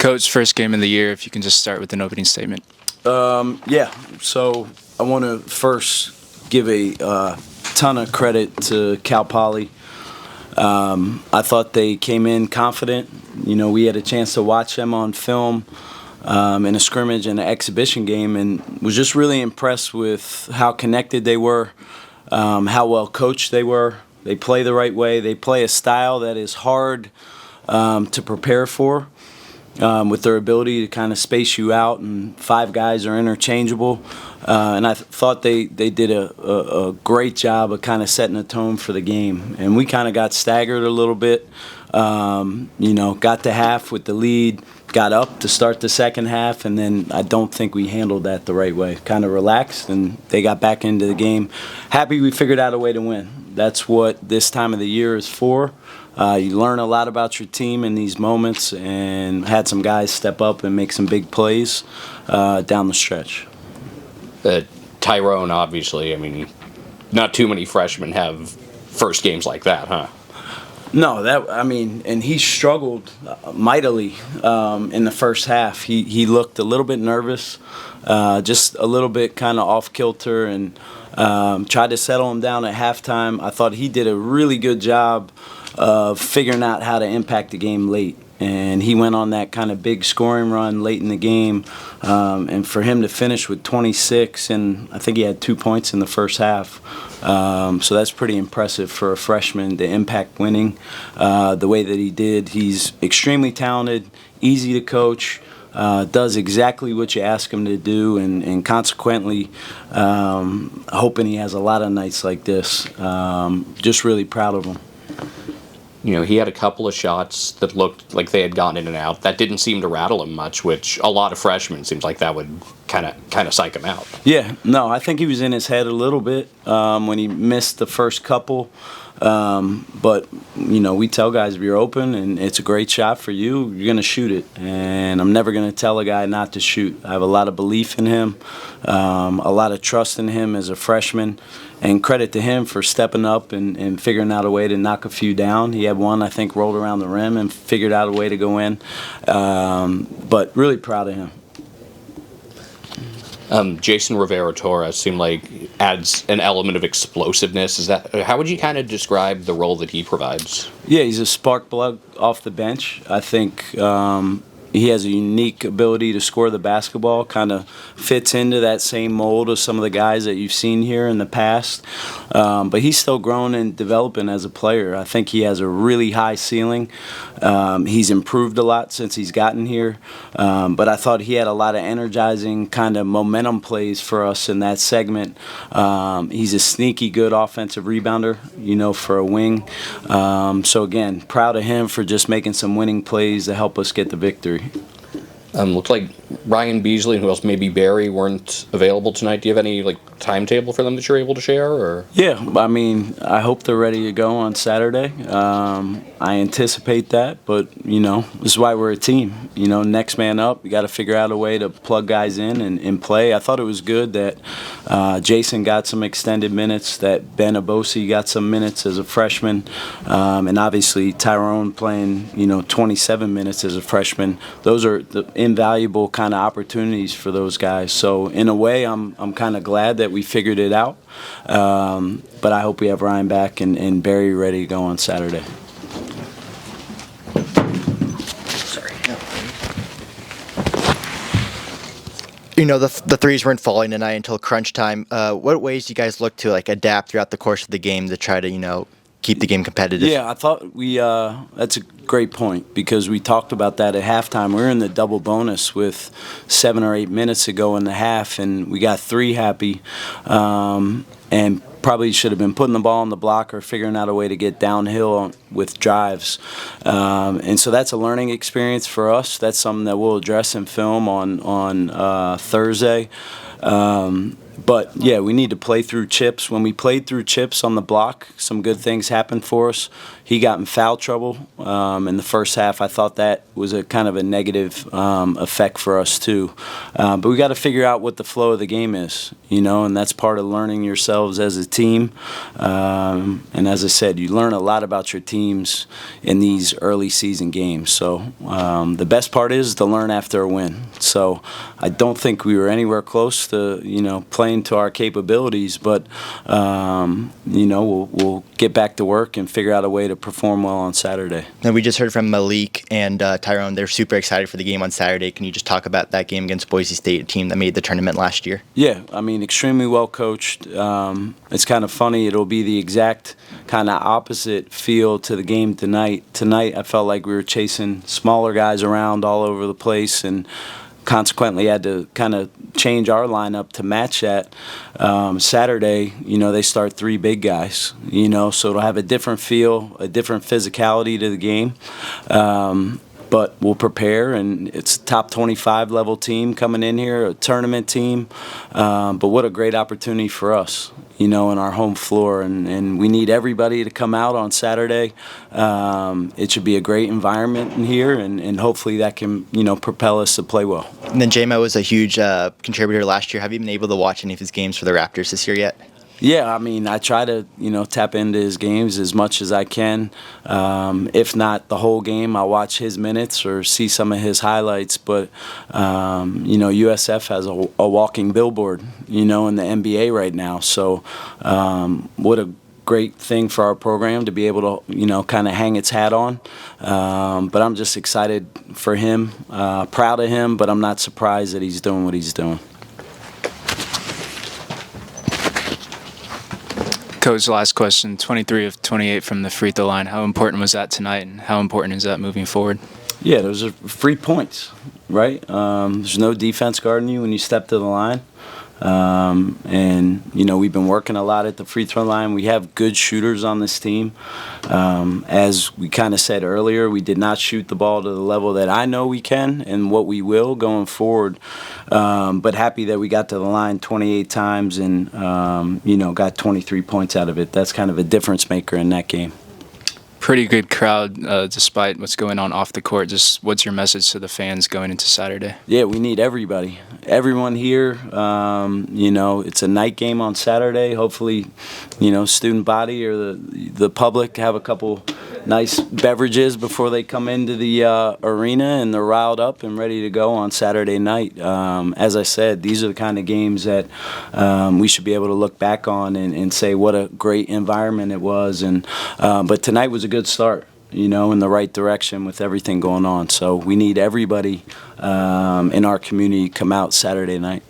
Coach, first game of the year, if you can just start with an opening statement. So I want to first give a ton of credit to Cal Poly. I thought they came in confident. You know, we had a chance to watch them on film in a scrimmage and an exhibition game, and was just really impressed with how connected they were, how well coached they were. They play the right way. They play a style that is hard to prepare for, with their ability to kind of space you out, and five guys are interchangeable. And I thought they did a great job of kind of setting a tone for the game. And we kind of got staggered a little bit. Got to half with the lead, got up to start the second half, and then I don't think we handled that the right way. Kind of relaxed, and they got back into the game. Happy we figured out a way to win. That's what this time of the year is for. You learn a lot about your team in these moments, and had some guys step up and make some big plays down the stretch. Tyrone, obviously, I mean, not too many freshmen have first games like that, huh? No, and he struggled mightily in the first half. He looked a little bit nervous, just a little bit kind of off kilter, and tried to settle him down at halftime. I thought he did a really good job of figuring out how to impact the game late. And he went on that kind of big scoring run late in the game. And for him to finish with 26, and I think he had 2 points in the first half. So that's pretty impressive for a freshman to impact winning the way that he did. He's extremely talented, easy to coach, does exactly what you ask him to do, and consequently, hoping he has a lot of nights like this. Just really proud of him. You know, he had a couple of shots that looked like they had gone in and out. That didn't seem to rattle him much, which a lot of freshmen seems like that would kind of psych him out. Yeah, no, I think he was in his head a little bit when he missed the first couple. But, you know, we tell guys if you're open and it's a great shot for you, you're going to shoot it. And I'm never going to tell a guy not to shoot. I have a lot of belief in him, a lot of trust in him as a freshman. And credit to him for stepping up and figuring out a way to knock a few down. He had one, I think, rolled around the rim and figured out a way to go in. But really proud of him. Jason Rivera-Torres seemed like adds an element of explosiveness. How would you kind of describe the role that he provides? Yeah, he's a spark plug off the bench. I think he has a unique ability to score the basketball, kind of fits into that same mold of some of the guys that you've seen here in the past. But he's still growing and developing as a player. I think he has a really high ceiling. He's improved a lot since he's gotten here. But I thought he had a lot of energizing kind of momentum plays for us in that segment. He's a sneaky good offensive rebounder, you know, for a wing. So, again, proud of him for just making some winning plays to help us get the victory. Looked like Ryan Beasley and who else, maybe Barry, weren't available tonight. Do you have any timetable for them that you're able to share? Or? Yeah, I mean, I hope they're ready to go on Saturday. I anticipate that, but, you know, this is why we're a team. You know, next man up, we got to figure out a way to plug guys in and play. I thought it was good that Jason got some extended minutes, that Ben Abosi got some minutes as a freshman, and obviously Tyrone playing, 27 minutes as a freshman. Those are the invaluable kind of opportunities for those guys. So in a way, I'm kind of glad that we figured it out. But I hope we have Ryan back and Barry ready to go on Saturday. You know, the threes weren't falling tonight until crunch time. What ways do you guys look to adapt throughout the course of the game to try to keep the game competitive? Yeah, I thought that's a great point, because we talked about that at halftime. We were in the double bonus with 7 or 8 minutes to go in the half, and we got 3 happy, and probably should have been putting the ball on the block or figuring out a way to get downhill with drives. And so that's a learning experience for us. That's something that we'll address in film on Thursday. But, yeah, we need to play through chips. When we played through chips on the block, some good things happened for us. he got in foul trouble in the first half. I thought that was a kind of a negative effect for us too. But we got to figure out what the flow of the game is, and that's part of learning yourselves as a team. And as I said, you learn a lot about your teams in these early season games. So the best part is to learn after a win. So I don't think we were anywhere close to playing to our capabilities, but we'll get back to work and figure out a way to perform well on Saturday. And we just heard from Malik and Tyrone. They're super excited for the game on Saturday. Can you just talk about that game against Boise State, a team that made the tournament last year? Yeah, I mean, extremely well coached. It's kind of funny. It'll be the exact kind of opposite feel to the game tonight. Tonight, I felt like we were chasing smaller guys around all over the place, and consequently had to kind of change our lineup to match that. Saturday, they start 3 big guys, so it'll have a different feel, a different physicality to the game. But we'll prepare, and it's a top 25 level team coming in here, a tournament team. But what a great opportunity for us, in our home floor. And we need everybody to come out on Saturday. It should be a great environment in here, and hopefully that can, propel us to play well. And then J-Mo was a huge contributor last year. Have you been able to watch any of his games for the Raptors this year yet? Yeah, I mean, I try to, tap into his games as much as I can. If not the whole game, I'll watch his minutes or see some of his highlights. But, USF has a walking billboard, in the NBA right now. So what a great thing for our program to be able to, kind of hang its hat on. But I'm just excited for him, proud of him, but I'm not surprised that he's doing what he's doing. Coach, last question. 23 of 28 from the free throw line. How important was that tonight, and how important is that moving forward? Yeah, those are free points, right? There's no defense guarding you when you step to the line. And we've been working a lot at the free throw line. We have good shooters on this team. As we kind of said earlier, we did not shoot the ball to the level that I know we can and what we will going forward. But happy that we got to the line 28 times and got 23 points out of it. That's kind of a difference maker in that game. Pretty good crowd despite what's going on off the court. Just what's your message to the fans going into Saturday? Yeah, we need everybody. Everyone here. It's a night game on Saturday. Hopefully, student body or the public have a couple nice beverages before they come into the arena, and they're riled up and ready to go on Saturday night. As I said, these are the kind of games that we should be able to look back on and say what a great environment it was. But tonight was a good start, in the right direction with everything going on. So we need everybody in our community to come out Saturday night.